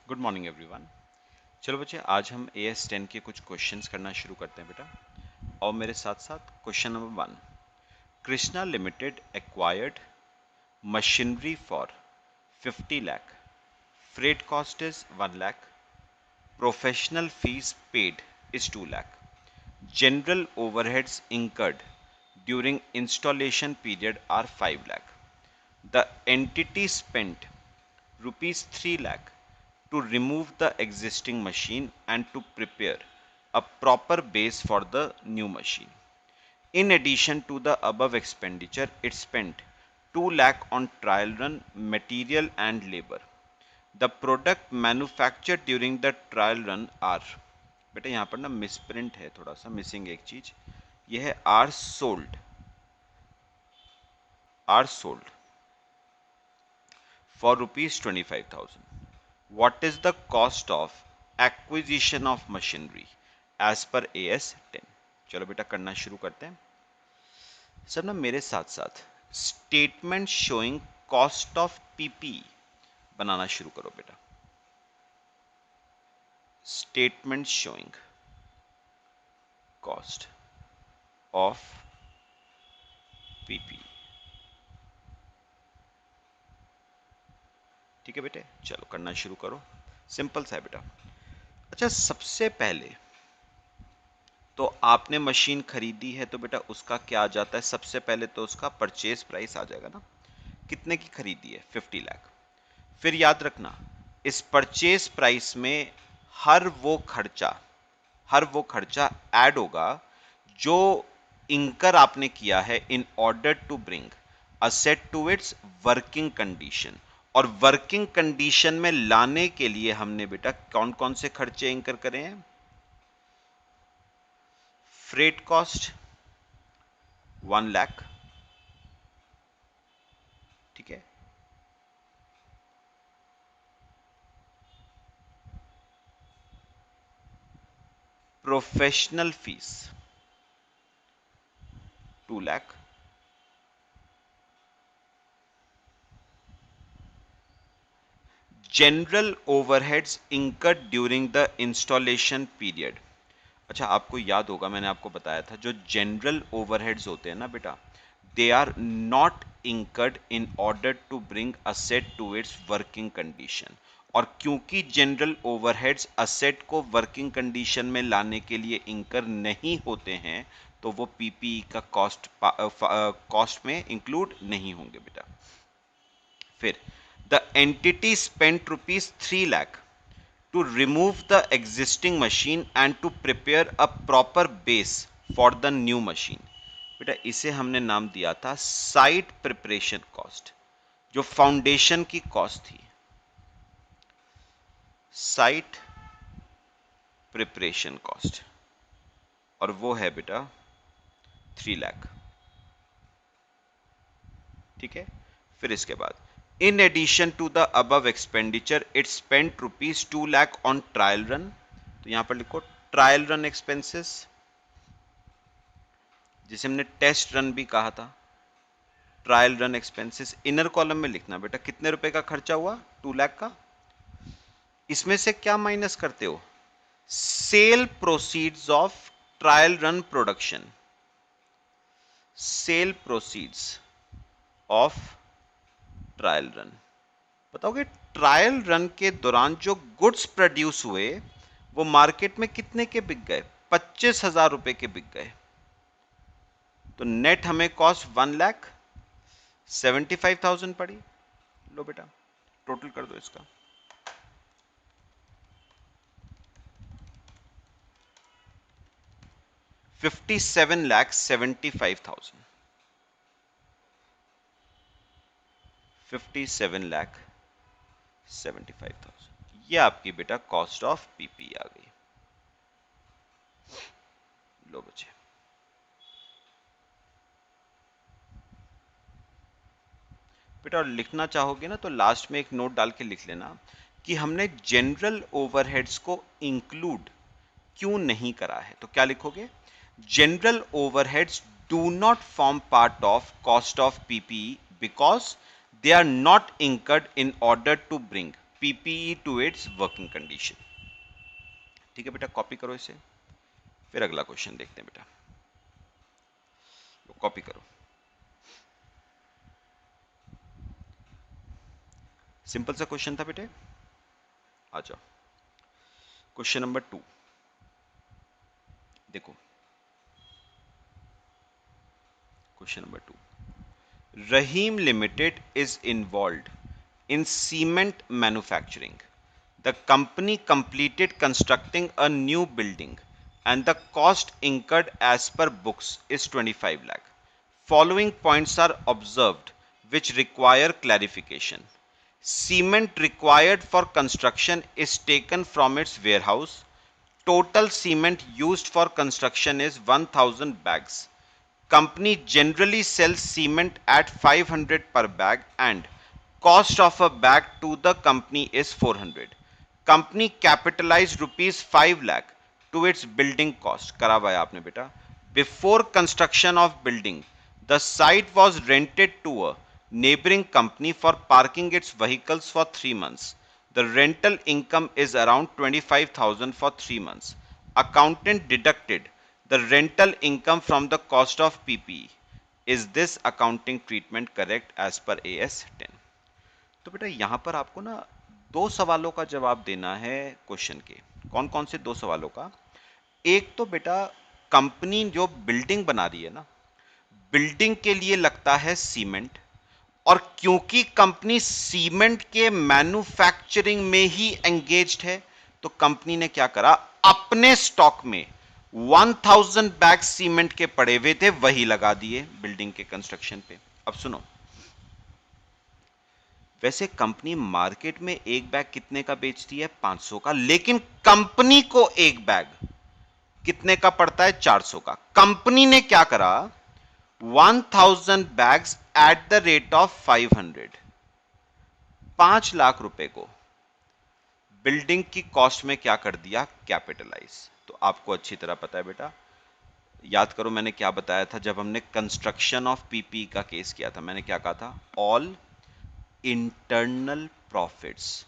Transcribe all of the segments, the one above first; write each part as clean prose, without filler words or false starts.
Good morning everyone. चलो बच्चे, आज हम AS10 के कुछ क्वेश्चंस करना शुरू करते हैं बेटा। और मेरे साथ साथ question number 1, Krishna limited acquired machinery for 50 lakh, freight cost is 1 lakh, professional fees paid is 2 lakh, general overheads incurred during installation period are 5 lakh. The entity spent rupees 3 lakh to remove the existing machine and to prepare a proper base for the new machine. In addition to the above expenditure, it spent 2 lakh on trial run, material and labor. The product manufactured during the trial run are, बेटा यहाँ पर ना misprint है, थोड़ा सा missing एक चीज, यह है are sold for rupees 25,000. What is the cost of acquisition of machinery as per AS10? चलो बेटा करना शुरू करते हैं। सब ना मेरे साथ साथ statement showing cost of PP बनाना शुरू करो बेटा। Statement showing cost of PP. ठीक है बेटे, चलो करना शुरू करो। सिंपल सा है बेटा। अच्छा, सबसे पहले तो आपने मशीन खरीदी है तो बेटा उसका क्या आ जाता है, सबसे पहले तो उसका परचेज प्राइस आ जाएगा ना। कितने की खरीदी है? 50 लाख। फिर याद रखना, इस परचेज प्राइस में हर वो खर्चा ऐड होगा जो इंकर आपने किया है in order to bring asset to its working condition. और वर्किंग कंडीशन में लाने के लिए हमने बेटा कौन कौन से खर्चे इंकर करे हैं? फ्रेट कॉस्ट 1 लाख, ठीक है। Professional fees 2 lakh, general overheads incurred during the installation period. अच्छा, आपको याद होगा मैंने आपको बताया था जो जनरल ओवरहेड्स होते हैं ना बेटा, they are not incurred in order to bring asset to its working condition. और क्योंकि जनरल ओवरहेड्स असेट को वर्किंग कंडीशन में लाने के लिए इंकर नहीं होते हैं तो वो पीपीई का कॉस्ट में इंक्लूड नहीं होंगे बेटा। फिर the entity spent rupees 3 lakh to remove the existing machine and to prepare a proper base for the new machine। बेटा इसे हमने नाम दिया था साइट प्रिपरेशन कॉस्ट, जो फाउंडेशन की कॉस्ट थी। साइट प्रिपरेशन कॉस्ट, और वो है बेटा 3 लाख, ठीक है। फिर इसके बाद in addition to the above expenditure it spent rupees 2 lakh on trial run. तो यहां पर लिखो ट्रायल रन एक्सपेंसेस, जिसे हमने टेस्ट रन भी कहा था। Trial run expenses inner column में लिखना बेटा, कितने रुपए का खर्चा हुआ? 2 लाख का। इसमें से क्या माइनस करते हो? Sale proceeds of trial run production. Sale proceeds of trial run. बताओगे ट्रायल रन के दौरान जो गुड्स प्रोड्यूस हुए वो मार्केट में कितने के बिक गए? 25,000 रुपए के बिक गए। तो नेट हमें कॉस्ट 1,75,000 पड़ी। लो बेटा टोटल कर दो इसका। 57,75,000। 57,75,000 ये आपकी बेटा कॉस्ट ऑफ पीपी आ गई। लो बच्चे, बेटा और लिखना चाहोगे ना तो लास्ट में एक नोट डाल के लिख लेना कि हमने जनरल ओवरहेड्स को इंक्लूड क्यों नहीं करा है। तो क्या लिखोगे? General overheads do not form part of cost of PPE because they are not incurred in order to bring PPE to its working condition. ठीक है बेटा, कॉपी करो इसे, फिर अगला क्वेश्चन देखते हैं बेटा। कॉपी करो, सिंपल सा क्वेश्चन था बेटे। आ जाओ क्वेश्चन नंबर 2, देखो question number 2, Rahim Limited is involved in cement manufacturing. The company completed constructing a new building and the cost incurred as per books is 25 lakh. Following points are observed which require clarification. Cement required for construction is taken from its warehouse. Total cement used for construction is 1000 bags. Company generally sells cement at 500 per bag and cost of a bag to the company is 400. Company capitalized rupees 5 lakh to its building cost. करावाया आपने बेटा. Before construction of building, the site was rented to a neighboring company for parking its vehicles for 3 months. The rental income is around 25,000 for 3 months. Accountant deducted the rental income from the cost of PPE. Is this accounting treatment correct as per AS 10? तो बेटा यहां पर आपको ना दो सवालों का जवाब देना है क्वेश्चन के। कौन कौन से दो सवालों का? एक तो बेटा कंपनी जो बिल्डिंग बना रही है ना, बिल्डिंग के लिए लगता है सीमेंट, और क्योंकि कंपनी सीमेंट के मैन्युफैक्चरिंग में ही एंगेज्ड है, तो कंपनी ने क्या करा, अपने स्टॉक में 1000 बैग सीमेंट के पड़े हुए थे, वही लगा दिए बिल्डिंग के कंस्ट्रक्शन पे। अब सुनो, वैसे कंपनी मार्केट में एक बैग कितने का बेचती है? 500 का, लेकिन कंपनी को एक बैग कितने का पड़ता है? 400 का। कंपनी ने क्या करा, 1000 bags at the rate of 500, 5 lakh रुपए को बिल्डिंग की कॉस्ट में क्या कर दिया, कैपिटलाइज। तो आपको अच्छी तरह पता है बेटा, याद करो मैंने क्या बताया था जब हमने कंस्ट्रक्शन ऑफ पीपी का केस किया था। मैंने क्या कहा था, all internal profits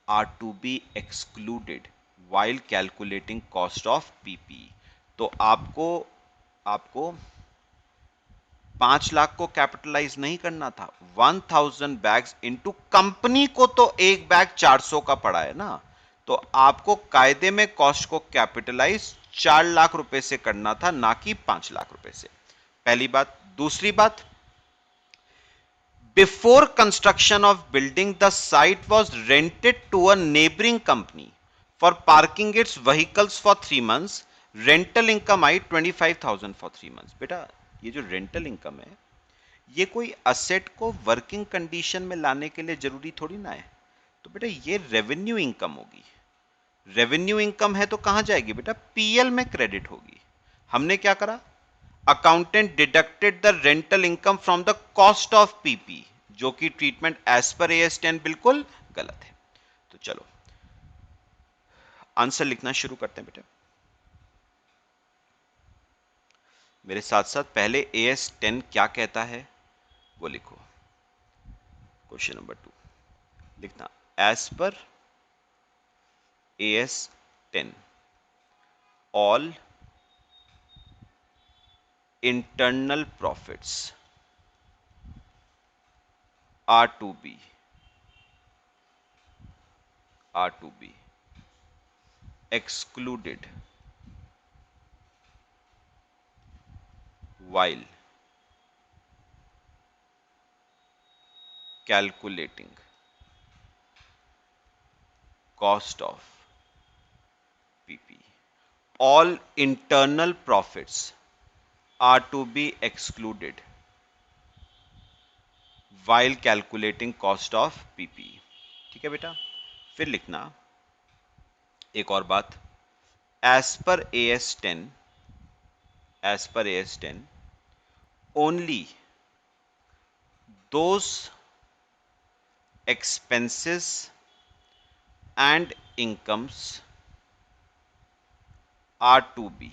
are to be excluded while calculating cost of PP. तो आपको आपको 5 लाख को कैपिटलाइज नहीं करना था, 1000 बैग्स इनटू कंपनी को तो एक बैग 400 का पड़ा है ना, तो आपको कायदे में कॉस्ट को कैपिटलाइज 4 लाख रुपए से करना था, ना कि 5 लाख रुपए से। पहली बात। दूसरी बात, before construction of building the site was rented to a neighbouring company for parking its vehicles for 3 months। Rental income I 25,000 for 3 months। बेटा ये जो रेंटल इनकम है, ये कोई असेट को वर्किंग कंडीशन में लाने के लिए जरूरी थोड़ी ना है। तो बेटा ये रेवेन्यू इनकम होगी। रेवेन्यू इनकम है तो कहां जाएगी बेटा, पीएल में क्रेडिट होगी। हमने क्या करा, accountant deducted the rental income from the cost of PP, जो कि ट्रीटमेंट एज पर एएस 10 बिल्कुल गलत है। तो चलो आंसर लिखना शुरू करते हैं बेटा। मेरे साथ साथ पहले एएस 10 क्या कहता है वो लिखो। क्वेश्चन नंबर 2 लिखना, एज पर AS 10 all internal profits are to be excluded while calculating cost of PP. All internal profits are to be excluded while calculating cost of PP। ठीक है बेटा, फिर लिखना एक और बात, as per AS 10 only those expenses and incomes are to be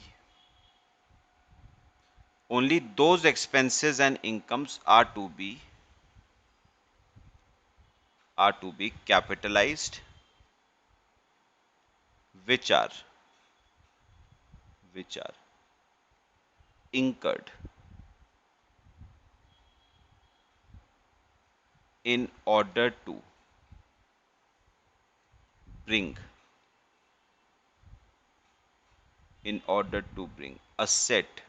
only those expenses and incomes are to be are to be capitalized, which are incurred in order to bring a set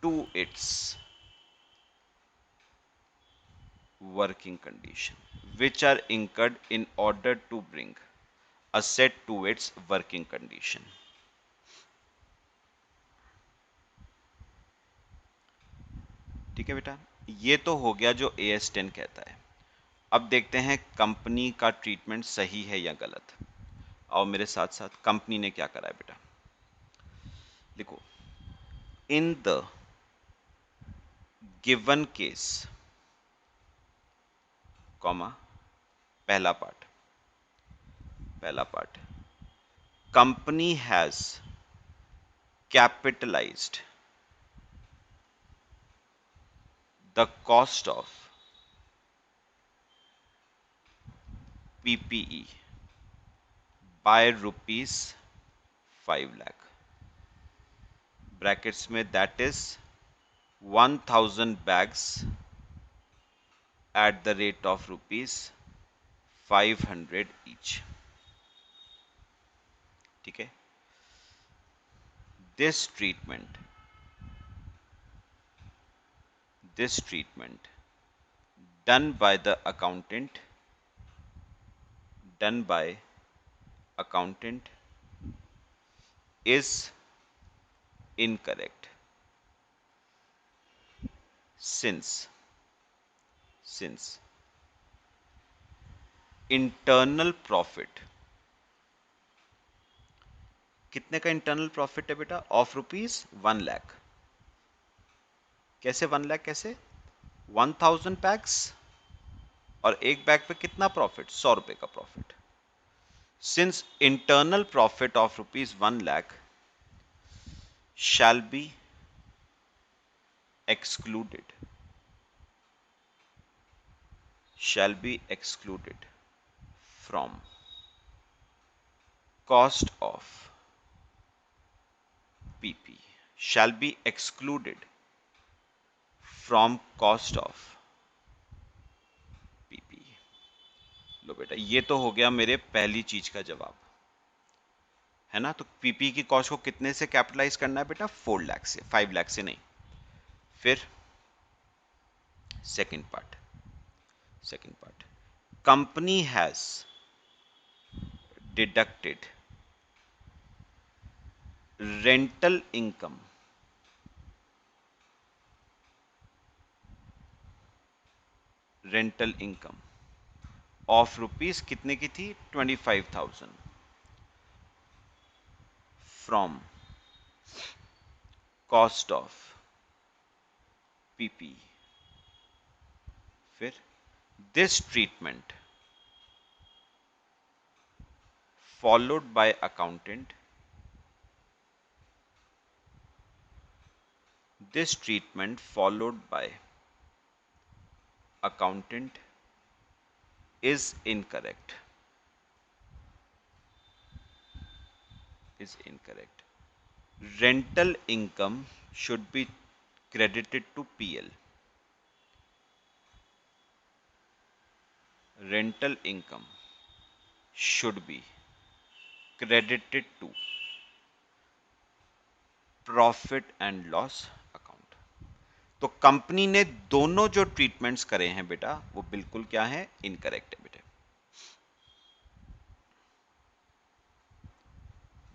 to its working condition, which are incurred in order to bring a set to its working condition. ठीक है बेटा, ये तो हो गया जो AS10 कहता है। अब देखते हैं कंपनी का ट्रीटमेंट सही है या गलत। और मेरे साथ साथ कंपनी ने क्या करा है बेटा, लिखो, in the given case, comma, पहला part, company has capitalised the cost of PPE by rupees 5 lakh, brackets में that is 1000 bags at the rate of rupees 500 each. ठीक है, this treatment done by accountant is incorrect since internal profit, कितने का internal profit है बेटा, of rupees 1 lakh. कैसे 1 लाख, कैसे 1000 bags, और एक बैग पे कितना प्रॉफिट, 100 रुपए का profit. Since internal profit of rupees 1 lakh shall be excluded from cost of PP, shall be excluded from cost of PP। लो बेटा, ये तो हो गया मेरे पहली चीज का जवाब, है ना। तो पीपी की कॉस्ट को कितने से कैपिटलाइज करना है बेटा, 4 लाख से, 5 लाख से नहीं। फिर second part, company has deducted rental income of rupees कितने की थी, 25,000 फ्रॉम कॉस्ट ऑफ पीपी। फिर this treatment followed by accountant, this treatment followed by accountant is incorrect, rental income should be credited to PL, rental income should be credited to profit and loss account. तो company ने दोनों जो treatments करे हैं बेटा, वो बिल्कुल क्या है, इनकरेक्ट है बेटे।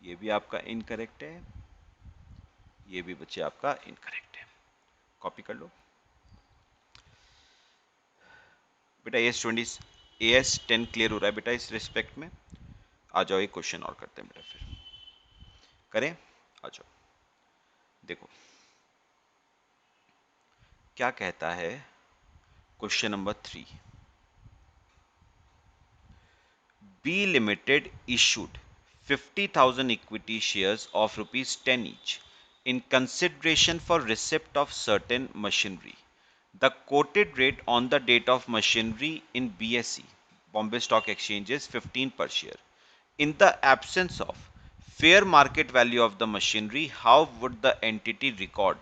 ये भी आपका इनकरेक्ट है, ये भी बच्चे आपका इनकरेक्ट है। कॉपी कर लो बेटा। AS10 क्लियर हो रहा है बेटा इस रिस्पेक्ट में। आ जाओ, एक क्वेश्चन और करते हैं बेटा, फिर करें, आ जाओ। देखो क्या कहता है question number 3, B limited issued 50,000 equity shares of rupees 10 each in consideration for receipt of certain machinery The quoted rate on the date of machinery in BSE, Bombay Stock Exchange, is 15 per share. In the absence of fair market value of the machinery, how would the entity record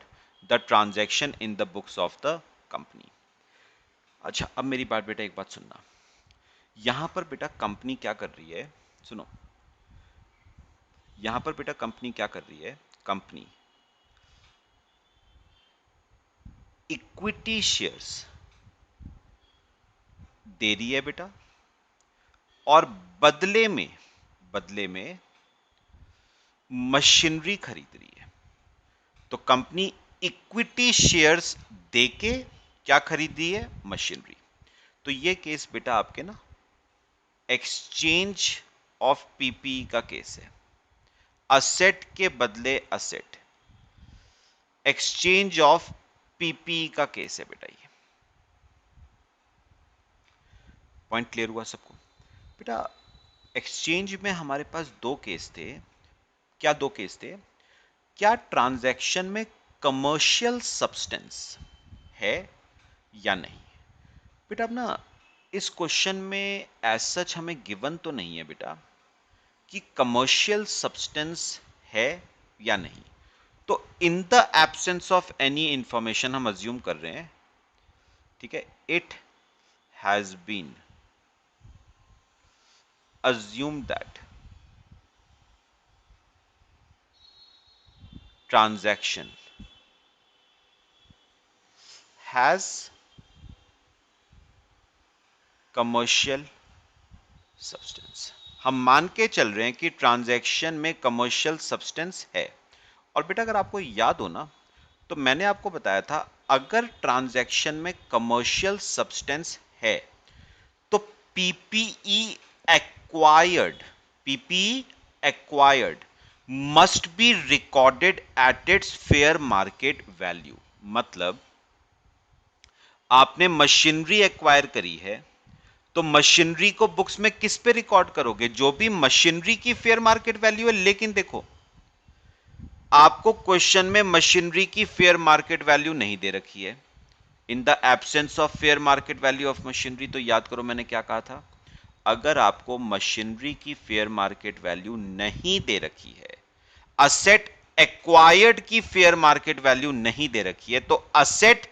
the transaction in the books of the company? अच्छा, अब मेरी बात बेटा एक बात सुनना। यहां पर बेटा कंपनी क्या कर रही है, सुनो। यहां पर बेटा कंपनी क्या कर रही है, कंपनी इक्विटी शेयर्स दे रही है बेटा, और बदले में मशीनरी खरीद रही है। तो कंपनी इक्विटी शेयर्स देके क्या खरीद रही है, मशीनरी। तो ये केस बेटा आपके ना एक्सचेंज ऑफ पीपी का केस है। असेट के बदले असेट, एक्सचेंज ऑफ पीपी का केस है बेटा। ये पॉइंट क्लियर हुआ सबको बेटा? एक्सचेंज में हमारे पास दो केस थे। क्या दो केस थे? क्या ट्रांजैक्शन में कमर्शियल सब्सटेंस है या नहीं। बेटा अब ना इस क्वेश्चन में एज सच हमें गिवन तो नहीं है बेटा कि कमर्शियल सब्सटेंस है या नहीं। तो in the absence of any information हम अज्यूम कर रहे हैं, ठीक है, it has been assumed that transaction has commercial substance. हम मान के चल रहे हैं कि ट्रांजैक्शन में कमर्शियल सब्सटेंस है। और बेटा अगर आपको याद हो ना, तो मैंने आपको बताया था अगर ट्रांजैक्शन में कमर्शियल सब्सटेंस है तो PPE acquired, PPE acquired must be recorded at its fair market value. मतलब आपने मशीनरी एक्वायर करी है तो मशीनरी को बुक्स में किस पे रिकॉर्ड करोगे, जो भी मशीनरी की फेयर मार्केट वैल्यू है। लेकिन देखो आपको क्वेश्चन में मशीनरी की फेयर मार्केट वैल्यू नहीं दे रखी है। इन the absence of fair market value of machinery, तो याद करो मैंने क्या कहा था, अगर आपको मशीनरी की फेयर मार्केट वैल्यू नहीं दे रखी है, असेट एक्वायर्ड की फेयर मार्केट वैल्यू नहीं दे रखी है, तो असेट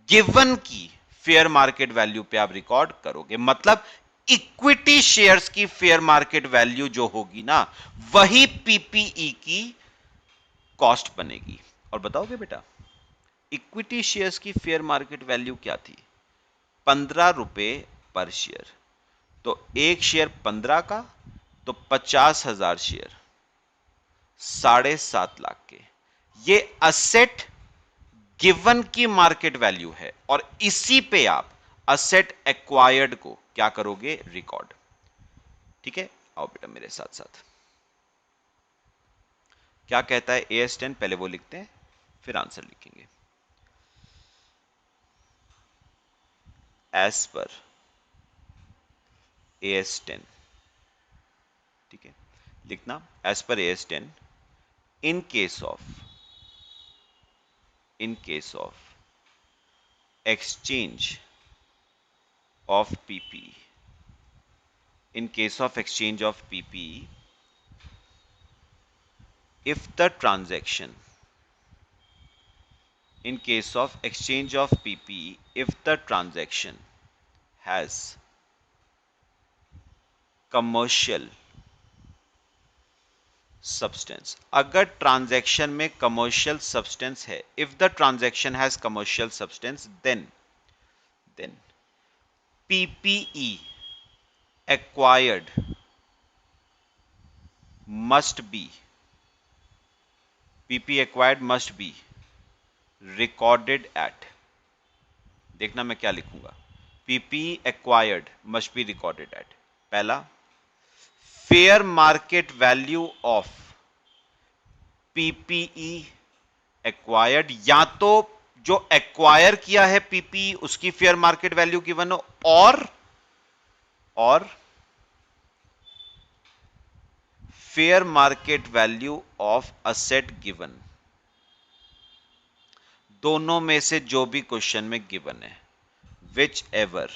गिवन की फेयर मार्केट वैल्यू पे आप रिकॉर्ड करोगे। मतलब इक्विटी शेयर्स की फेयर मार्केट वैल्यू जो होगी ना, वही पीपीई की कॉस्ट बनेगी। और बताओगे बेटा इक्विटी शेयर्स की फेयर मार्केट वैल्यू क्या थी, 15 रुपए पर शेयर। तो एक शेयर 15 का, तो 50,000 शेयर 7.5 लाख के। ये असेट गिवन की मार्केट वैल्यू है और इसी पे आप असेट एक्वायर्ड को क्या करोगे, रिकॉर्ड। ठीक है, आओ बेटा मेरे साथ साथ। क्या कहता है AS10, पहले वो लिखते हैं फिर आंसर लिखेंगे। एज पर AS10, ठीक है, लिखना as per AS10, in case of exchange of PP, in case of exchange of PP, if the transaction, in case of exchange of PP, if the transaction has commercial substance, अगर transaction में commercial substance है, if the transaction has commercial substance, then PPE acquired must be, PP acquired must be recorded at, देखना मैं क्या लिखूंगा, PP acquired must be recorded at, पहला fair market value of PPE acquired, या तो जो acquire किया है PPE उसकी फेयर मार्केट वैल्यू गिवन हो, और fair market value of asset given. दोनों में से जो भी क्वेश्चन में गिवन है, which ever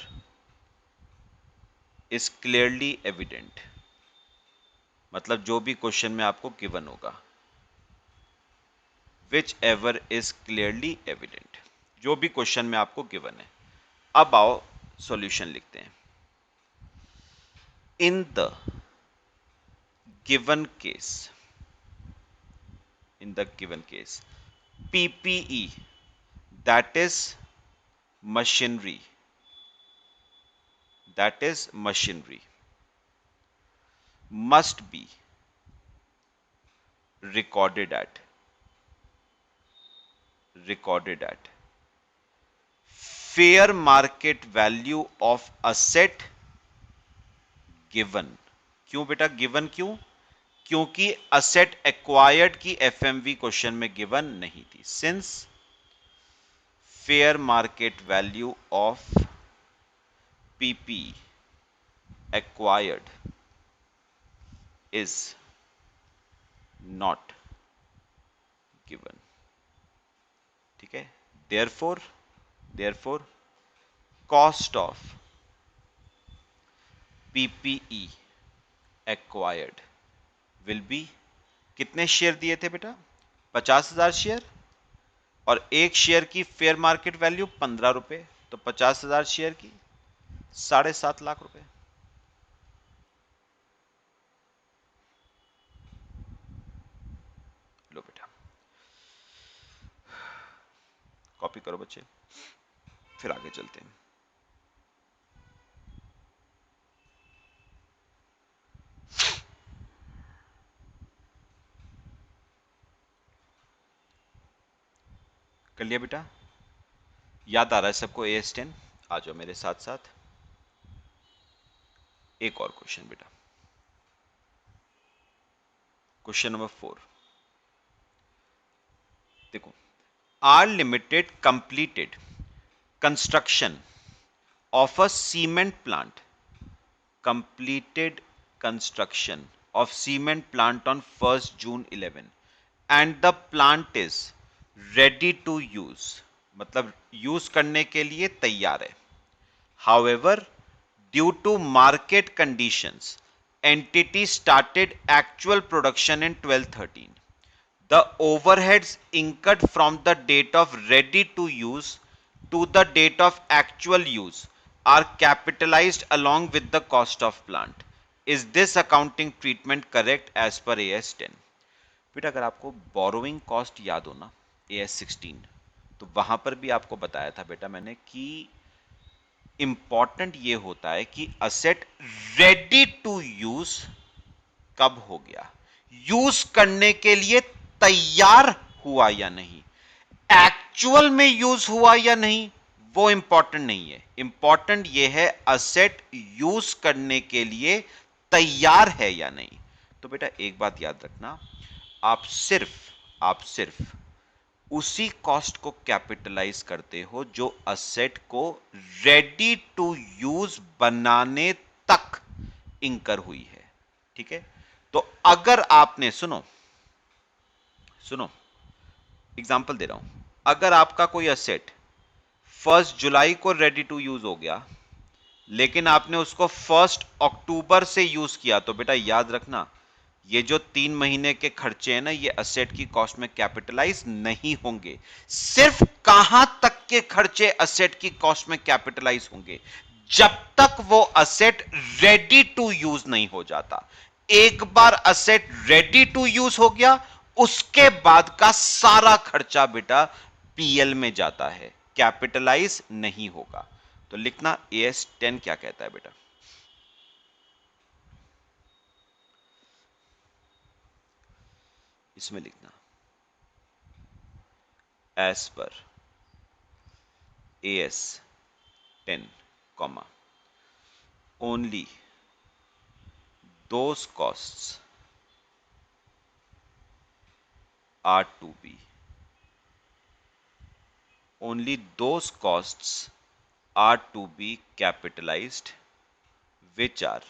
is clearly evident, मतलब जो भी क्वेश्चन में आपको गिवन होगा, which ever is clearly evident, जो भी क्वेश्चन में आपको गिवन है। अब आओ सॉल्यूशन लिखते हैं। इन the given case, in the given case, PPE, that is machinery, must be recorded at fair market value of asset given। क्यों बेटा गिवन क्यों? क्योंकि असेट एक्वायर्ड की एफएमवी क्वेश्चन में गिवन नहीं थी। Since fair market value of PP acquired is not given, ठीक है। Therefore cost of PPE acquired will be, कितने शेयर दिए थे बेटा? 50,000 शेयर, और एक शेयर की फेयर मार्केट वैल्यू 15 रुपए, तो 50,000 शेयर की 7.5 लाख रुपए। लो बेटा कॉपी करो बच्चे, फिर आगे चलते हैं। कर लिया बेटा? याद आ रहा है सबको AS10? आ जाओ मेरे साथ साथ। एक और क्वेश्चन बेटा, क्वेश्चन नंबर 4 देखो। R limited completed construction of a cement plant, completed construction of cement plant on 1st June 11 and the plant is ready to use, मतलब यूज करने के लिए तैयार है। However, due to market conditions, entity started actual production in 12/13. The overheads incurred from the date of ready to use to the date of actual use are capitalized along with the cost of plant. Is this accounting treatment correct as per AS10? बेटा अगर आपको borrowing cost याद हो ना AS16, तो वहां पर भी आपको बताया था बेटा मैंने कि इंपॉर्टेंट ये होता है कि असेट रेडी टू यूज कब हो गया, यूज करने के लिए तैयार हुआ या नहीं, एक्चुअल में यूज हुआ या नहीं वो इंपॉर्टेंट नहीं है। इंपॉर्टेंट ये है असेट यूज करने के लिए तैयार है या नहीं। तो बेटा एक बात याद रखना, आप सिर्फ उसी कॉस्ट को कैपिटलाइज करते हो जो असेट को रेडी टू यूज बनाने तक इंकर हुई है, ठीक है। तो अगर आपने सुनो सुनो एग्जांपल दे रहा हूं, अगर आपका कोई असेट 1 जुलाई को रेडी टू यूज हो गया लेकिन आपने उसको 1 अक्टूबर से यूज किया, तो बेटा याद रखना ये जो 3 महीने के खर्चे हैं ना, ये असेट की कॉस्ट में कैपिटलाइज नहीं होंगे। सिर्फ कहां तक के खर्चे असेट की कॉस्ट में कैपिटलाइज होंगे? जब तक वो असेट रेडी टू यूज नहीं हो जाता। एक बार असेट रेडी टू यूज हो गया उसके बाद का सारा खर्चा बेटा पीएल में जाता है, कैपिटलाइज नहीं होगा। तो लिखना AS10 क्या कहता है बेटा, इसमें लिखना as per AS10, only those costs are to be only those costs are to be capitalized which are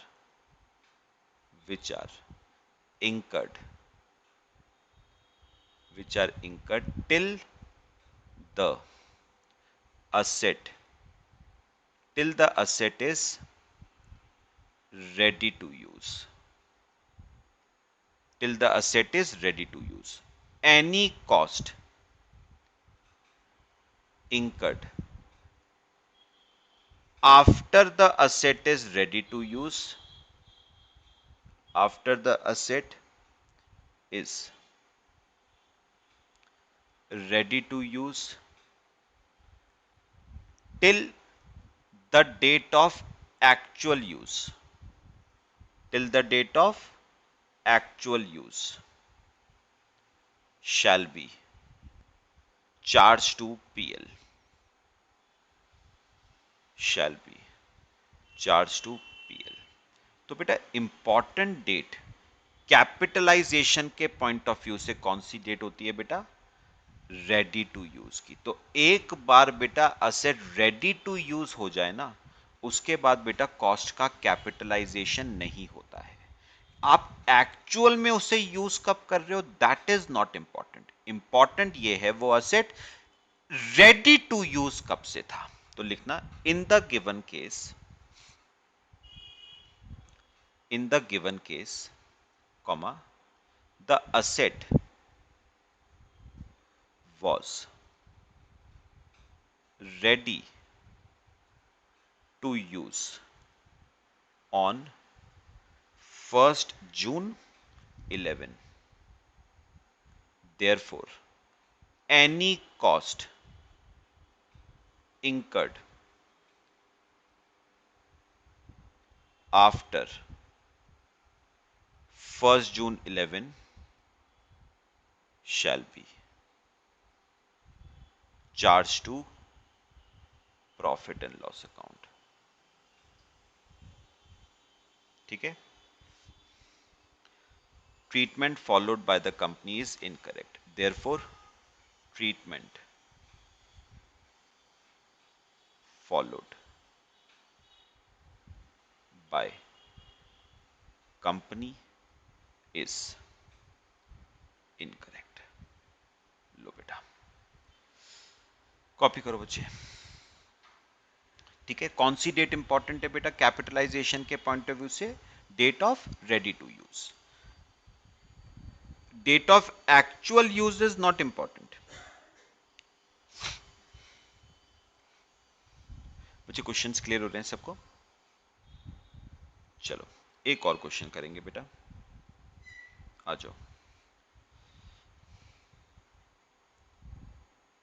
incurred which are incurred till the asset till the asset is ready to use. Till the asset is ready to use. Any cost incurred after the asset is ready to use, after the asset is ready to use till the date of actual use, till the date of actual use shall be charged to PL, shall be charged to PL. तो बेटा important date capitalisation के point of view से कौन सी date होती है बेटा? Ready to use की। तो एक बार बेटा असेट रेडी टू यूज हो जाए ना, उसके बाद बेटा कॉस्ट का कैपिटलाइजेशन नहीं होता है। आप एक्चुअल में उसे यूज कब कर रहे हो, that is not important. Important ये है वो असेट रेडी टू यूज कब से था। तो लिखना इन the given case, in the given case, comma, the asset was ready to use on 1st June 11. Therefore, any cost incurred after 1st June 11 shall be charged to profit and loss account. ठीक है? Treatment followed by the company is incorrect. Therefore, treatment followed by company is incorrect. लो बेटा copy करो बच्चे। ठीक है, कौन सी date important है बेटा कैपिटलाइजेशन के पॉइंट ऑफ व्यू से? Date of ready to use. Date of actual use is not important. बच्चे क्वेश्चंस क्लियर हो रहे हैं सबको? चलो एक और क्वेश्चन करेंगे बेटा, आ जाओ।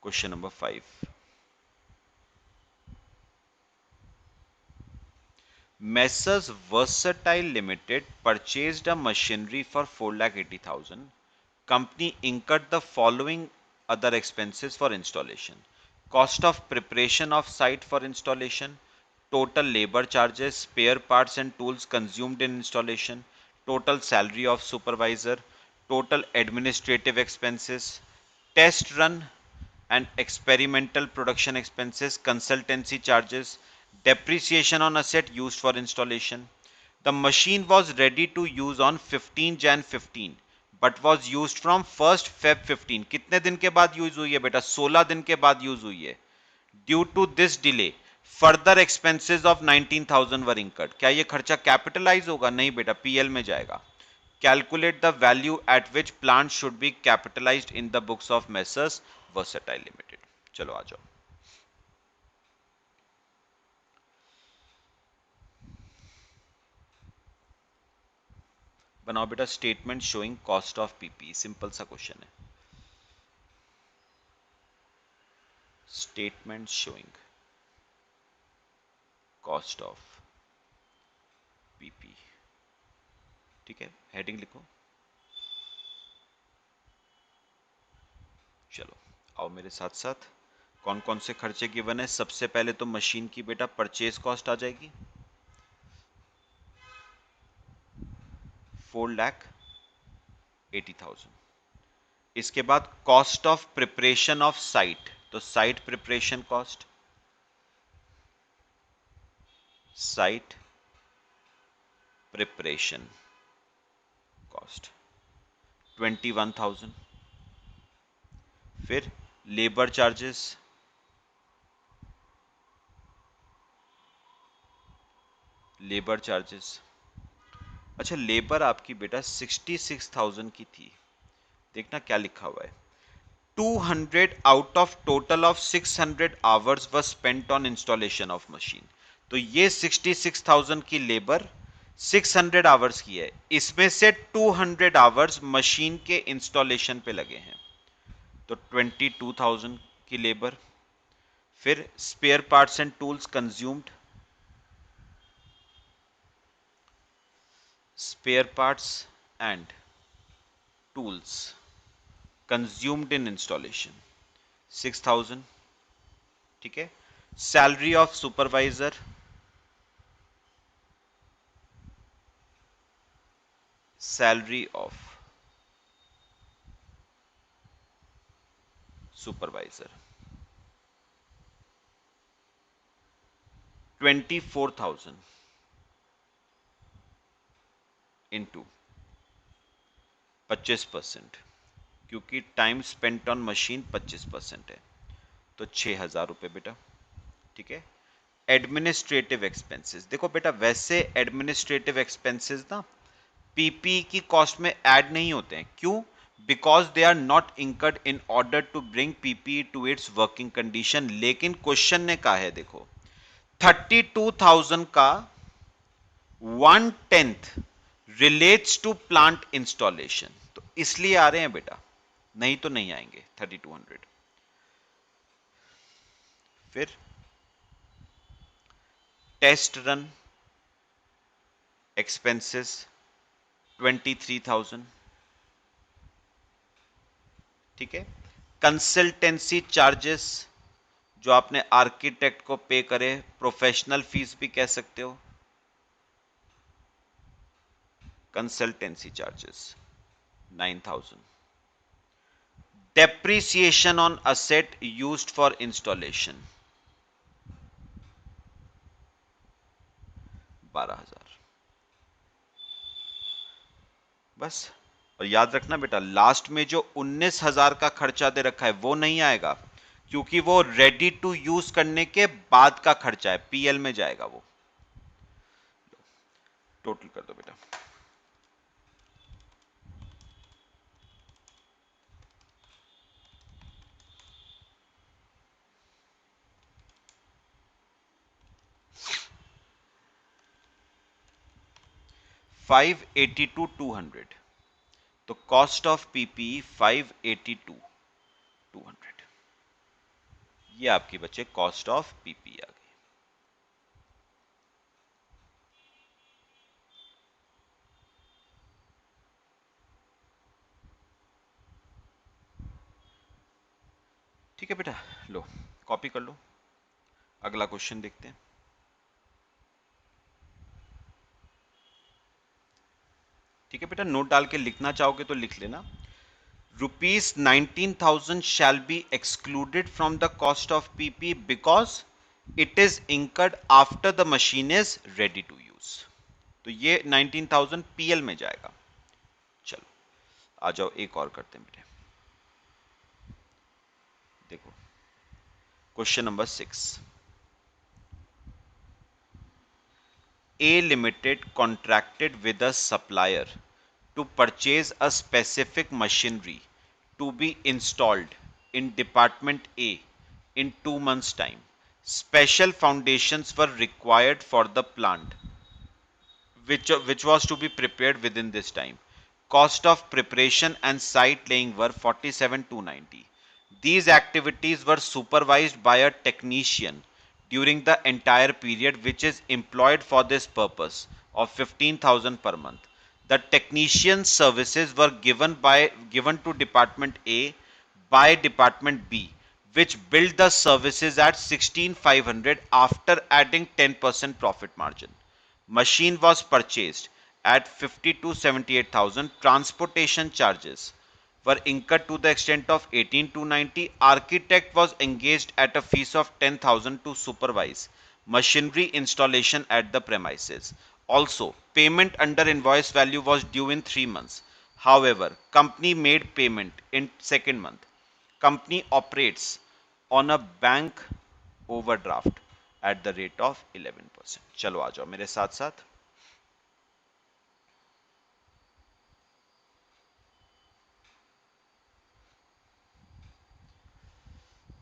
Question number 5। Messrs Versatile Limited purchased a machinery for 4,80,000. Company incurred the following other expenses for installation: cost of preparation of site for installation, total labor charges, spare parts and tools consumed in installation, total salary of supervisor, total administrative expenses, test run and experimental production expenses, consultancy charges, depreciation on asset used for installation. The machine was ready to use on 15 Jan 15 but was used from 1st Feb 15. कितने दिन के बाद use हुई है बेटा? 16 दिन के बाद यूज हुई है। Due to this delay further expenses of 19,000 were incurred. क्या ये खर्चा कैपिटलाइज होगा? नहीं बेटा, पीएल में जाएगा। Calculate the value at which plant should be capitalized in the books of Messrs Versatile Limited. चलो आ जाओ। बनाओ बेटा statement showing cost of PP. Simple सा क्वेश्चन है। Statement showing cost of PP. ठीक है, हेडिंग लिखो। चलो आओ मेरे साथ साथ। कौन कौन से खर्चे गिवन है? सबसे पहले तो मशीन की बेटा परचेज कॉस्ट आ जाएगी 4,80,000। इसके बाद cost of preparation of site, तो site preparation cost, site preparation cost 21,000। फिर लेबर चार्जेस लेबर चार्जेस, अच्छा लेबर आपकी बेटा 66,000 की थी, देखना क्या लिखा हुआ है, 200 out of total of 600 hours was spent on installation of machine। तो ये 66,000 की लेबर 600 आवर्स की है, इसमें से 200 आवर्स मशीन के इंस्टॉलेशन पे लगे हैं, तो 22,000 की लेबर। फिर spare parts and tools consumed, spare parts and tools consumed in installation 6,000, ठीक है। Salary of supervisor, salary of supervisor 24,000 into 25%, क्योंकि टाइम स्पेंट ऑन मशीन 25% है, तो 6,000 रुपये बेटा, ठीक है। एडमिनिस्ट्रेटिव एक्सपेंसेस, देखो बेटा वैसे एडमिनिस्ट्रेटिव एक्सपेंसेस ना पीपी की कॉस्ट में ऐड नहीं होते हैं, क्यों? Because they are not incurred in order to bring PP to its working condition. लेकिन क्वेश्चन ने कहा है, देखो 32,000 का 1/10 रिलेट्स टू प्लांट इंस्टॉलेशन, तो इसलिए आ रहे हैं बेटा, नहीं तो नहीं आएंगे 3200। फिर टेस्ट रन एक्सपेंसेस 23,000, ठीक है। कंसल्टेंसी चार्जेस जो आपने आर्किटेक्ट को पे करे, प्रोफेशनल फीस भी कह सकते हो, consultancy charges 9,000। Depreciation on asset used for installation 12,000। बस, और याद रखना बेटा लास्ट में जो 19,000 का खर्चा दे रखा है वो नहीं आएगा, क्योंकि वो रेडी टू यूज करने के बाद का खर्चा है, पीएल में जाएगा वो। टोटल कर दो बेटा, 582,200, तो कॉस्ट ऑफ पीपीई 582,200, ये आपकी बच्चे कॉस्ट ऑफ पीपीई आ गई। ठीक है बेटा, लो कॉपी कर लो, अगला क्वेश्चन देखते हैं। ठीक है बेटा, नोट डाल के लिखना चाहोगे तो लिख लेना। Rupees 19,000 shall be excluded from the cost of PP because it is incurred after the machine is ready to use। तो ये 19,000 पीएल में जाएगा। चलो आ जाओ, एक और करते हैं बेटे, देखो question number 6। A Limited contracted with a supplier to purchase a specific machinery to be installed in Department A in 2 months' time. Special foundations were required for the plant, which was to be prepared within this time. Cost of preparation and site laying were 47,290. These activities were supervised by a technician during the entire period, which is employed for this purpose of 15,000 per month. The technician services were given to Department A by Department B, which billed the services at 16,500 after adding 10% profit margin. Machine was purchased at 52,78,000. Transportation charges were incurred to the extent of 18,290. Architect was engaged at a fees of 10,000 to supervise machinery installation at the premises. Also, payment under invoice value was due in 3 months. However, company made payment in second month. Company operates on a bank overdraft at the rate of 11%। चलो आ जाओ मेरे साथ साथ।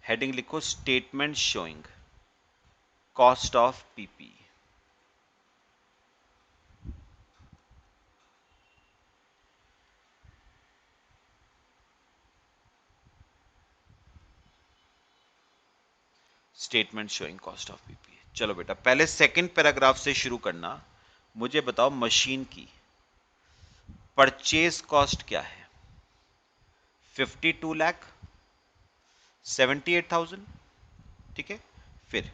Heading लिखो statement showing cost of PP. Statement showing cost of PP. चलो बेटा पहले second paragraph से शुरू करना। मुझे बताओ मशीन की परचेज कॉस्ट क्या है? 52 लाख, 78,000। ठीक है, फिर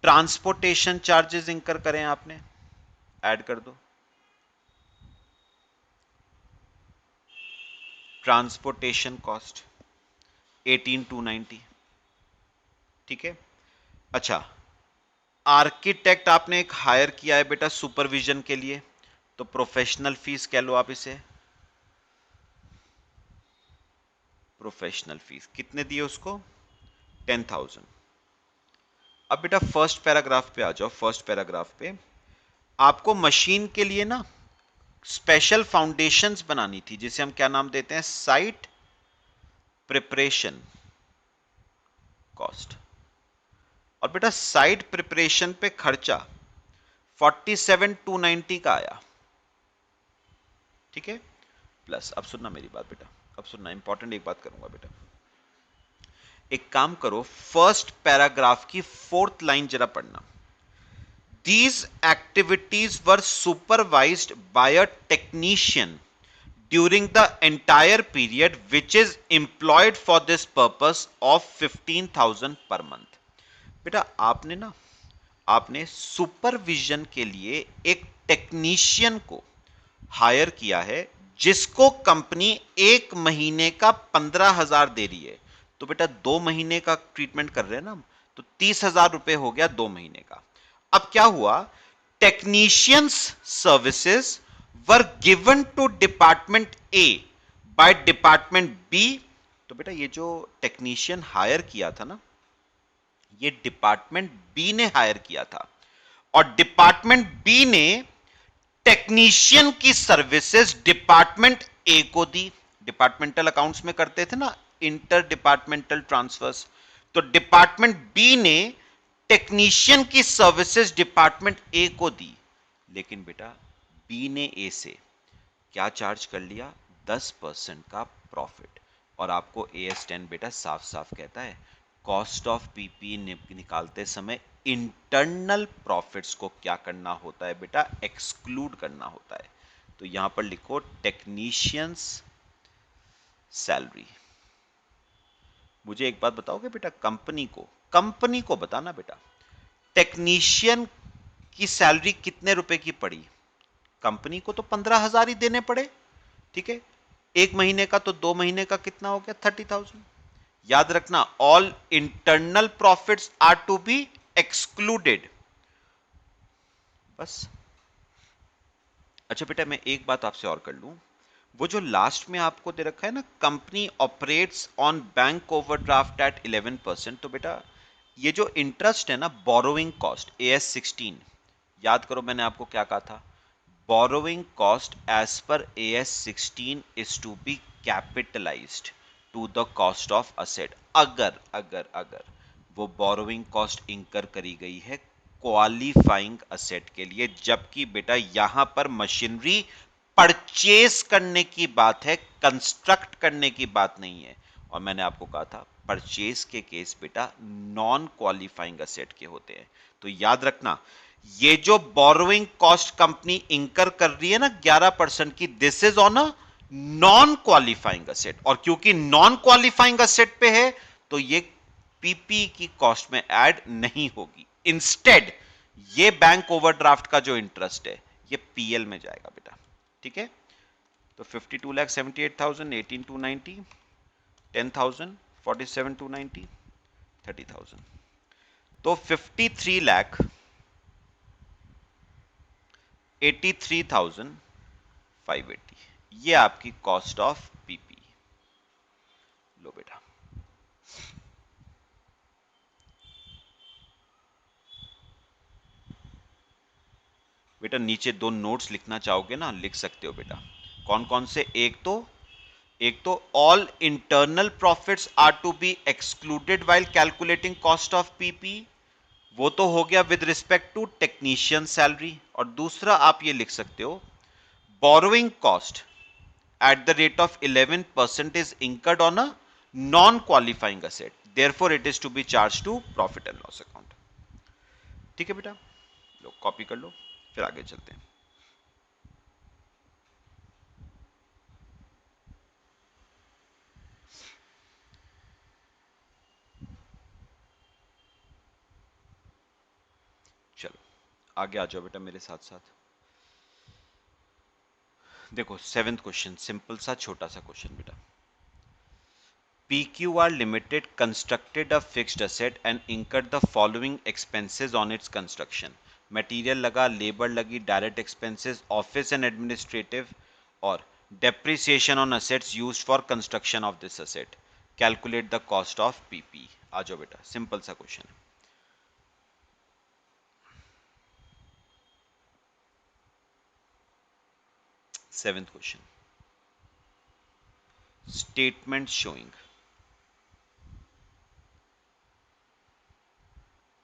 ट्रांसपोर्टेशन चार्जेस इंकर करें आपने, ऐड कर दो। Transportation cost 18,290। ठीक है, अच्छा आर्किटेक्ट आपने एक हायर किया है बेटा सुपरविजन के लिए, तो प्रोफेशनल फीस कह लो आप इसे। प्रोफेशनल फीस कितने दिए उसको? 10,000। अब बेटा फर्स्ट पैराग्राफ पे आ जाओ। फर्स्ट पैराग्राफ पे आपको मशीन के लिए ना स्पेशल फाउंडेशंस बनानी थी, जिसे हम क्या नाम देते हैं? Site preparation cost. और बेटा साइट प्रिपरेशन पे खर्चा 47,290 का आया। ठीक है, प्लस अब सुनना मेरी बात बेटा, अब सुनना, इंपॉर्टेंट एक बात करूंगा बेटा। एक काम करो, फर्स्ट पैराग्राफ की फोर्थ लाइन जरा पढ़ना। These activities were supervised by a technician during the entire period which is employed for this purpose of 15,000 per month। बेटा आपने ना, आपने सुपरविजन के लिए एक टेक्नीशियन को हायर किया है जिसको कंपनी एक महीने का 15,000 दे रही है। तो बेटा 2 महीने का ट्रीटमेंट कर रहे हैं ना हम, तो 30,000 रुपए हो गया 2 महीने का। अब क्या हुआ? Technicians services were given to department A by department B. तो बेटा ये जो टेक्नीशियन हायर किया था ना, ये डिपार्टमेंट बी ने हायर किया था, और डिपार्टमेंट बी ने टेक्नीशियन की सर्विसेज डिपार्टमेंट ए को दी। डिपार्टमेंटल अकाउंट्स में करते थे ना इंटर डिपार्टमेंटल ट्रांसफर्स, तो डिपार्टमेंट बी ने टेक्नीशियन की सर्विसेज डिपार्टमेंट ए को दी। लेकिन बेटा बी ने ए से क्या चार्ज कर लिया? 10% का प्रॉफिट। और आपको AS10 बेटा साफ साफ कहता है कॉस्ट ऑफ पीपी निकालते समय इंटरनल प्रॉफिट्स को क्या करना होता है बेटा? एक्सक्लूड करना होता है। तो यहां पर लिखो टेक्नीशियंस सैलरी। मुझे एक बात बताओगे बेटा, कंपनी को बताना बेटा, टेक्नीशियन की सैलरी कितने रुपए की पड़ी? कंपनी को तो 15,000 ही देने पड़े। ठीक है, एक महीने का, तो 2 महीने का कितना हो गया? 30,000। याद रखना all internal profits are to be excluded. बस। अच्छा बेटा मैं एक बात आपसे और कर लूं, वो जो लास्ट में आपको दे रखा है ना, company operates on bank overdraft at 11%, तो बेटा ये जो इंटरेस्ट है ना, बोरोइंग कॉस्ट AS16, याद करो मैंने आपको क्या कहा था? borrowing cost as per AS16 is to be capitalized to the cost of asset। अगर अगर अगर वो borrowing cost incur करी गई है क्वालिफाइंग असेट के लिए, जबकि बेटा यहां पर मशीनरी परचेज करने की बात है, कंस्ट्रक्ट करने की बात नहीं है। और मैंने आपको कहा था परचेज के केस बेटा नॉन क्वालिफाइंग असेट के होते हैं। तो याद रखना ये जो बोरोइंग कॉस्ट कंपनी इंकर कर रही है ना 11% की, this is on a non qualifying asset. और क्योंकि नॉन क्वालिफाइंग असेट पे है तो ये पीपी की कॉस्ट में ऐड नहीं होगी। इंस्टेड ये बैंक ओवरड्राफ्ट का जो इंटरेस्ट है ये पीएल में जाएगा बेटा। ठीक है, तो 52,78,000, 18,290, 10,000, 47,290, 30,000, तो 53,83,580 ये आपकी कॉस्ट ऑफ पीपी। लो बेटा बेटा नीचे दो नोट्स लिखना चाहोगे ना, लिख सकते हो बेटा। कौन कौन से? एक तो all internal profits are to be excluded while calculating cost of PP, वो तो हो गया with respect to technician salary. और दूसरा आप ये लिख सकते हो, borrowing cost at the rate of 11% is incurred on a non-qualifying asset. Therefore, it is to be charged to profit and loss account. ठीक है बेटा, लो कॉपी कर लो, फिर आगे चलते हैं। चलो आगे आ जाओ बेटा मेरे साथ साथ। देखो 7th क्वेश्चन, सिंपल सा छोटा सा क्वेश्चन बेटा। PQR Limited constructed a fixed asset and incurred the following expenses on its construction. Material लगा, labor लगी, direct expenses, office and administrative, और depreciation on assets used for construction of this asset. Calculate the cost of PP. आ जाओ बेटा, simple सा question. 7th question, statement showing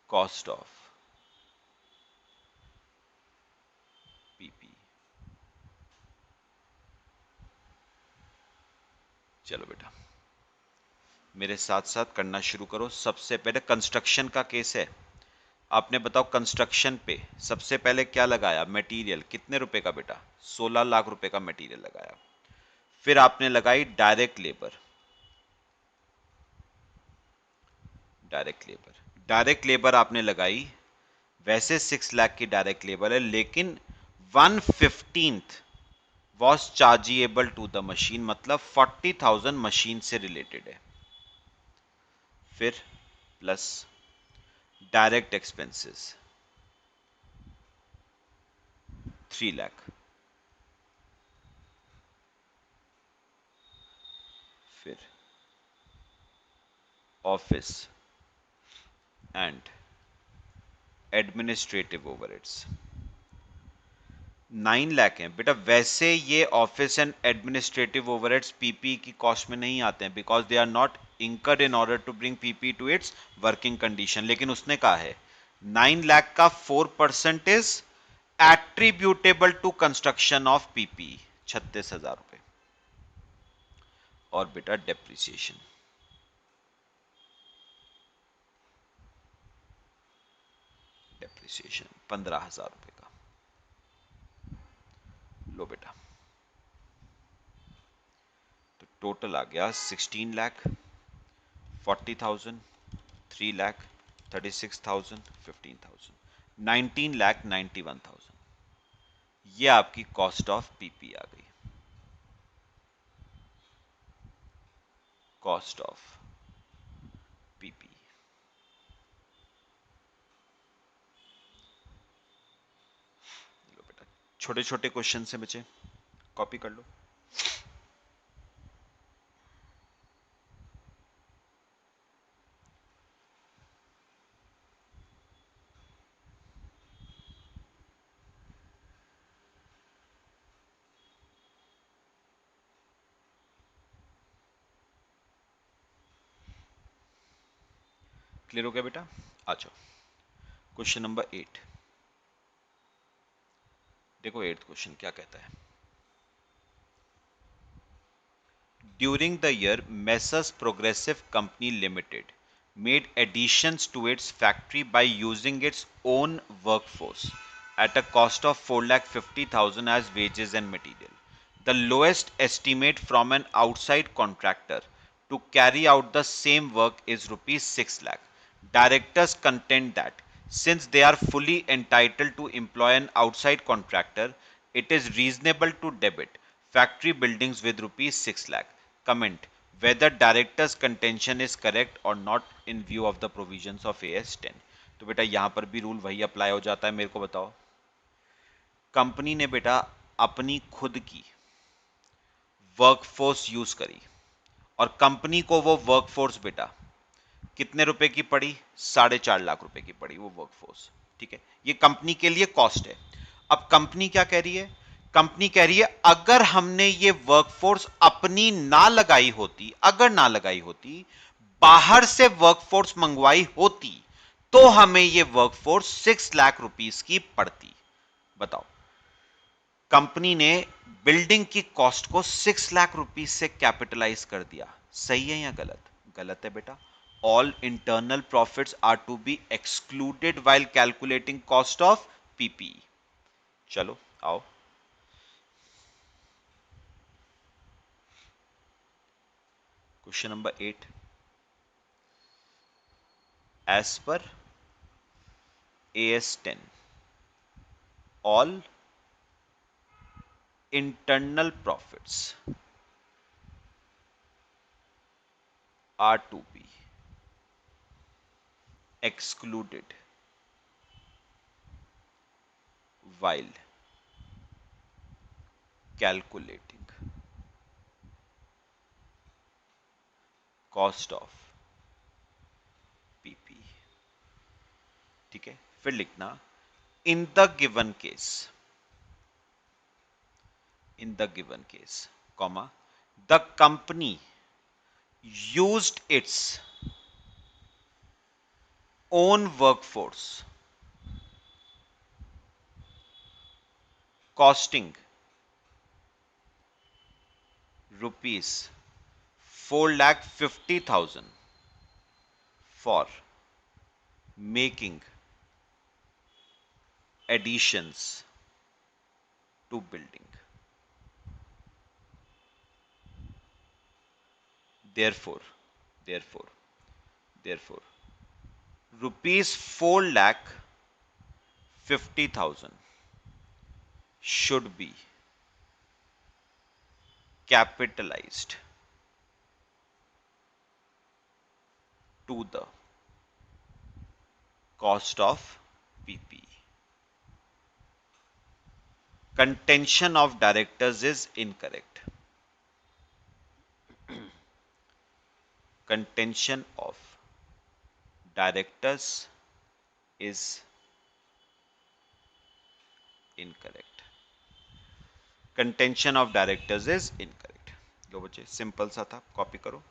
cost of PP। चलो बेटा मेरे साथ साथ करना शुरू करो। सबसे पहले कंस्ट्रक्शन का केस है। आपने बताओ कंस्ट्रक्शन पे सबसे पहले क्या लगाया? मटेरियल। कितने रुपए का बेटा? 16 लाख रुपए का मटेरियल लगाया। फिर आपने लगाई डायरेक्ट लेबर। डायरेक्ट लेबर आपने लगाई, वैसे 6 लाख की डायरेक्ट लेबर है, लेकिन 1/15 was chargeable to the machine, मतलब 40,000 मशीन से रिलेटेड है। फिर प्लस डायरेक्ट एक्सपेंसेस 3 लाख। फिर office and administrative overheads 9 lakh हैं बेटा। वैसे ये office and administrative overheads PP की कॉस्ट में नहीं आते हैं, because they are not incurred in order to bring PP to its working condition. लेकिन उसने कहा है 9 लाख का 4% is attributable to construction of PP, 36,000 रुपए। और बेटा डेप्रिसिएशन डेप्रिसिएशन 15,000 रुपए का। लो बेटा, तो टोटल आ गया 16 लाख, 40,000, 3 लाख, 36,000, 15,000, 19,91,000। ये आपकी कॉस्ट ऑफ पीपी आ गई। Cost of PP. लो बेटा, छोटे छोटे क्वेश्चन से बचे, कॉपी कर लो। क्लियर हो गया बेटा? आ जाओ क्वेश्चन नंबर 8। देखो 8th क्वेश्चन क्या कहता है। During the year, Messrs Progressive Company Limited made additions to its factory by using its own workforce at a cost of 4,50,000 as wages and material. The lowest estimate from an outside contractor to carry out the same work is rupees 6 lakh. Directors contend that since they are fully entitled to employ an outside contractor, it is reasonable to debit factory buildings with rupees 6 lakh. Comment whether director's contention is correct or not in view of the provisions of AS 10। तो बेटा यहां पर भी rule वही apply हो जाता है। मेरे को बताओ, कंपनी ने बेटा अपनी खुद की वर्कफोर्स यूज करी, और कंपनी को वो वर्कफोर्स बेटा कितने रुपए की पड़ी? 4.5 लाख रुपए की पड़ी वो वर्कफोर्स। ठीक है, ये कंपनी के लिए कॉस्ट है। अब कंपनी क्या कह रही है? कंपनी कह रही है अगर हमने ये वर्कफोर्स अपनी ना लगाई होती, अगर ना लगाई होती, बाहर से वर्कफोर्स मंगवाई होती, तो हमें ये वर्कफोर्स 6 लाख रुपीस की पड़ती। बताओ, कंपनी ने बिल्डिंग की कॉस्ट को 6 लाख रुपीस से कैपिटलाइज कर दिया। सही है या गलत? गलत है बेटा। All internal profits are to be excluded while calculating cost of PP. चलो आओ, question number 8। As per AS10, all internal profits are to be excluded while calculating cost of PP। ठीक है, फिर लिखना इन the given case, in the given case, comma, the company used its own workforce costing rupees 4,50,000 for making additions to building। Therefore, therefore, therefore, rupees 4,50,000 should be capitalized to the cost of PP। Contention of directors is incorrect। Contention of directors is incorrect। Contention of directors is incorrect। लो बच्चे, simple सा था, copy करो।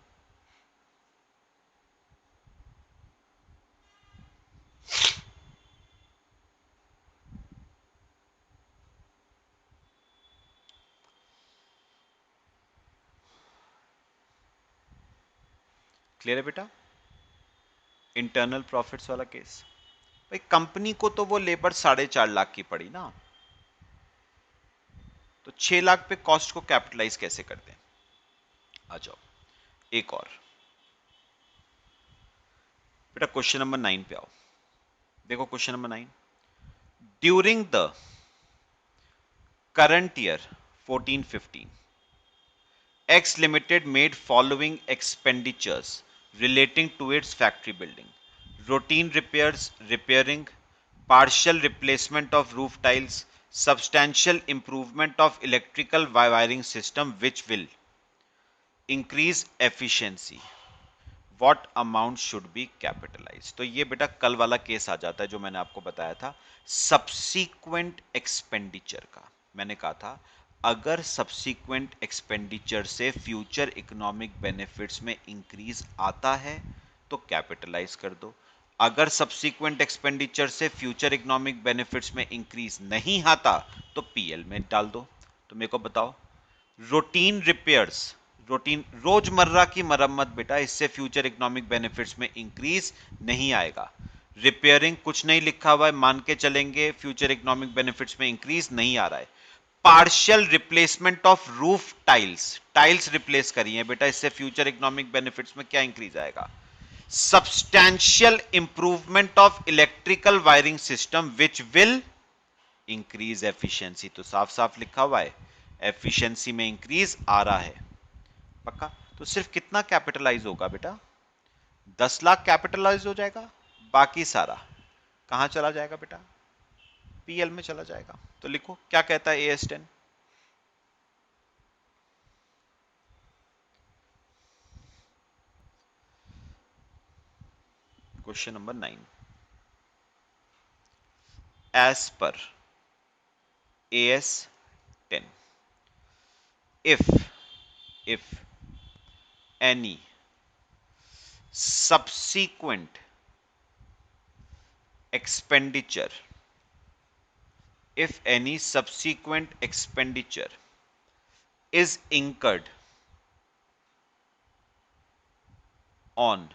Clear है बेटा? Internal profits वाला case. भाई company को तो वो लेबर 4.5 लाख की पड़ी ना, तो 6 लाख पे कॉस्ट को कैपिटलाइज कैसे करते हैं? आ जाओ, एक और बेटा, क्वेश्चन नंबर 9 पे आओ। देखो question number 9, during the current year 14-15, X Limited made following expenditures relating to its factory building: routine repairs, repairing, partial replacement of roof tiles, substantial improvement of electrical wiring system which will increase efficiency। What amount should be capitalise. तो ये बेटा कल वाला case आ जाता है जो मैंने आपको बताया था सब्सीक्वेंट एक्सपेंडिचर का। मैंने कहा था अगर सब्सीक्वेंट एक्सपेंडिचर से फ्यूचर इकोनॉमिक बेनिफिट्स में इंक्रीज आता है तो कैपिटलाइज कर दो, अगर सब्सीक्वेंट एक्सपेंडिचर से फ्यूचर इकोनॉमिक बेनिफिट्स में इंक्रीज नहीं आता तो पीएल में डाल दो। तो मेरे को बताओ, रूटीन रिपेयर्स, रूटीन रोजमर्रा की मरम्मत बेटा, इससे फ्यूचर इकोनॉमिक बेनिफिट्स में इंक्रीज नहीं आएगा। रिपेयरिंग कुछ नहीं लिखा हुआ है, मान के चलेंगे फ्यूचर इकोनॉमिक बेनिफिट्स में इंक्रीज नहीं आ रहा है। Partial replacement of roof tiles, tiles replace करिए बेटा, इससे फ्यूचर इकोनॉमिक बेनिफिट्स में क्या इंक्रीज आएगा? Substantial improvement of electrical wiring system which will increase efficiency. तो साफ साफ लिखा हुआ है एफिशिएंसी में इंक्रीज आ रहा है। पक्का? तो सिर्फ कितना कैपिटलाइज होगा बेटा? 10 लाख कैपिटलाइज हो जाएगा, बाकी सारा कहां चला जाएगा बेटा? पीएल में चला जाएगा। तो लिखो क्या कहता है AS10। क्वेश्चन नंबर 9, एज पर AS 10. If any subsequent expenditure, if any subsequent expenditure is incurred on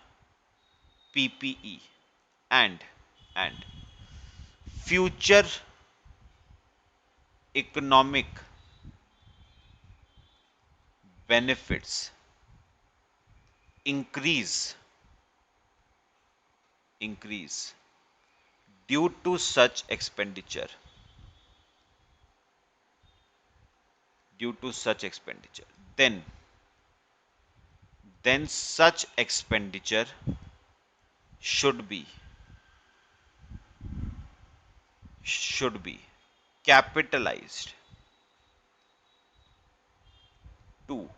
PPE and future economic benefits increase due to such expenditure, then such expenditure should be capitalized to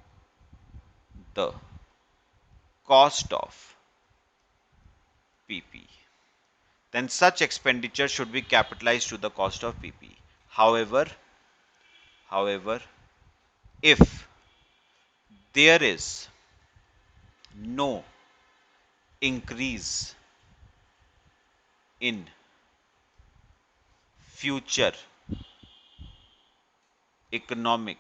the cost of PP. Then such expenditure should be capitalized to the cost of PP. However, if there is no increase in future economic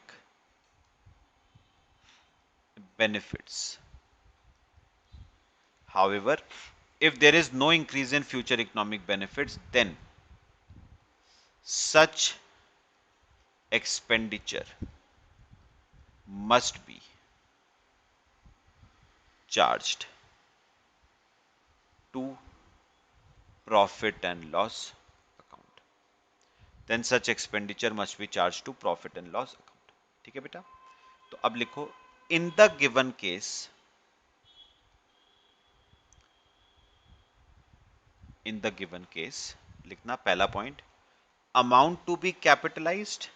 benefits, however, if there is no increase in future economic benefits, then such expenditure must be charged to profit and loss account. Then such expenditure must be charged to profit and loss account. ठीक है बेटा? तो अब लिखो in the given case, लिखना पहला point, amount to be capitalized,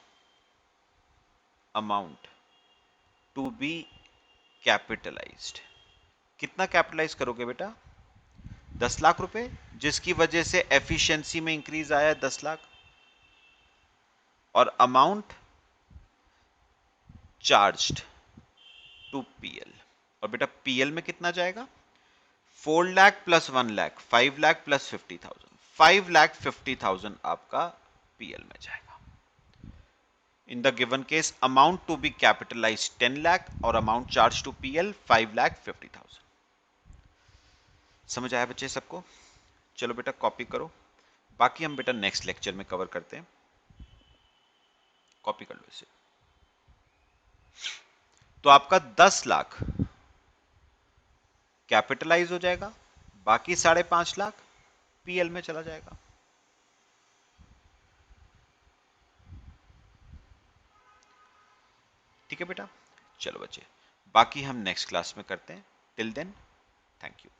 कितना capitalise करोगे बेटा? 10 लाख रुपए, जिसकी वजह से एफिशिएंसी में इंक्रीज आया 10 लाख, और अमाउंट चार्ज्ड टू पीएल, और बेटा पीएल में कितना जाएगा? 4 लाख प्लस 1 लाख, 5 लाख प्लस 50,000, 5,50,000 आपका पीएल में जाएगा. In the given case, amount to be capitalized 10 lakh और amount charged to PL 5,50,000. समझ आया बच्चे सबको? चलो बेटा कॉपी करो, बाकी हम बेटा नेक्स्ट लेक्चर में कवर करते हैं. कॉपी कर लो इसे. तो आपका 10 लाख कैपिटलाइज हो जाएगा, बाकी 5.5 लाख पीएल में चला जाएगा. ठीक है बेटा? चलो बच्चे, बाकी हम नेक्स्ट क्लास में करते हैं. Till then, thank you.